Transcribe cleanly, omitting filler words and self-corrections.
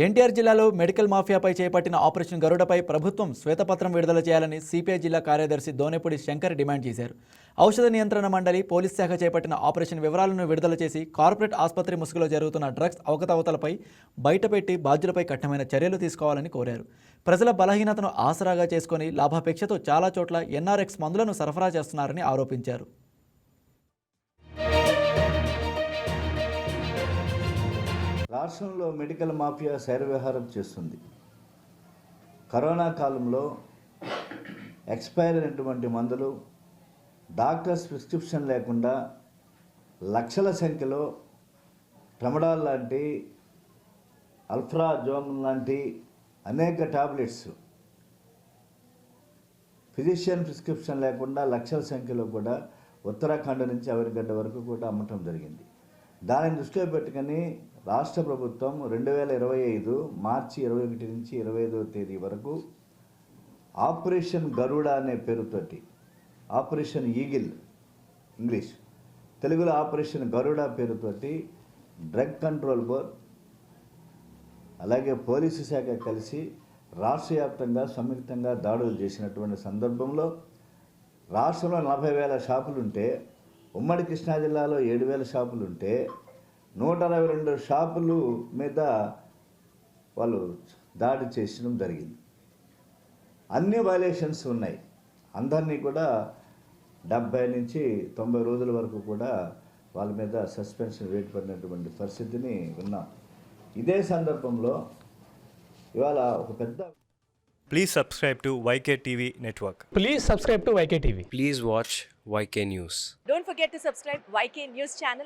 ఎన్టీఆర్ జిల్లాలో మెడికల్ మాఫియాపై చేపట్టిన ఆపరేషన్ గరుడపై ప్రభుత్వం శ్వేతపత్రం విడుదల చేయాలని సిపిఐ జిల్లా కార్యదర్శి దోనెపూడి శంకర్ డిమాండ్ చేశారు. ఔషధ నియంత్రణ మండలి, పోలీస్ శాఖ చేపట్టిన ఆపరేషన్ వివరాలను విడుదల చేసి కార్పొరేట్ ఆసుపత్రి ముసుగులో జరుగుతున్న డ్రగ్స్ అవకతవకలపై బయటపెట్టి బాధ్యులపై కఠినమైన చర్యలు తీసుకోవాలని కోరారు. ప్రజల బలహీనతను ఆసరాగా చేసుకుని లాభాపేక్షతో చాలా చోట్ల ఎన్ఆర్ఎక్స్ మందులను సరఫరా చేస్తున్నారని ఆరోపించారు. రాష్ట్రంలో మెడికల్ మాఫియా శైరవ్యవహారం చేస్తుంది. కరోనా కాలంలో ఎక్స్పైర్ అయినటువంటి మందులు డాక్టర్స్ ప్రిస్క్రిప్షన్ లేకుండా లక్షల సంఖ్యలో ట్రమడాల్ లాంటి, అల్ఫ్రాజోమ్ లాంటి అనేక టాబ్లెట్స్ ఫిజిషియన్ ప్రిస్క్రిప్షన్ లేకుండా లక్షల సంఖ్యలో కూడా ఉత్తరాఖండ్ నుంచి అవరిగడ్డ వరకు కూడా అమ్మటం జరిగింది. దానిని దృష్టిలో పెట్టుకుని రాష్ట్ర ప్రభుత్వం 2025 మార్చి 21 నుంచి 25వ తేదీ వరకు ఆపరేషన్ గరుడ అనే పేరుతోటి, ఆపరేషన్ ఈగిల్ ఇంగ్లీష్, తెలుగులో ఆపరేషన్ గరుడ పేరుతోటి డ్రగ్ కంట్రోల్ బోర్డ్ అలాగే పోలీసు శాఖ కలిసి రాష్ట్ర వ్యాప్తంగా సంయుక్తంగా దాడులు చేసినటువంటి సందర్భంలో రాష్ట్రంలో 40,000 షాపులుంటే, ఉమ్మడి కృష్ణా జిల్లాలో 7,000 షాపులుంటే 162 షాపులు మీద వాళ్ళు దాడి చేయడం జరిగింది. అన్ని వైలేషన్స్ ఉన్నాయి. అందరినీ కూడా 70 నుంచి 90 రోజుల వరకు కూడా వాళ్ళ మీద సస్పెన్షన్ వేటు పడినటువంటి పరిస్థితిని విన్నాం. ఇదే సందర్భంలో ఇవాళ ఒక పెద్ద Please subscribe to YK TV Network. Please subscribe to YK TV. Please watch YK News. Don't forget to subscribe YK News channel.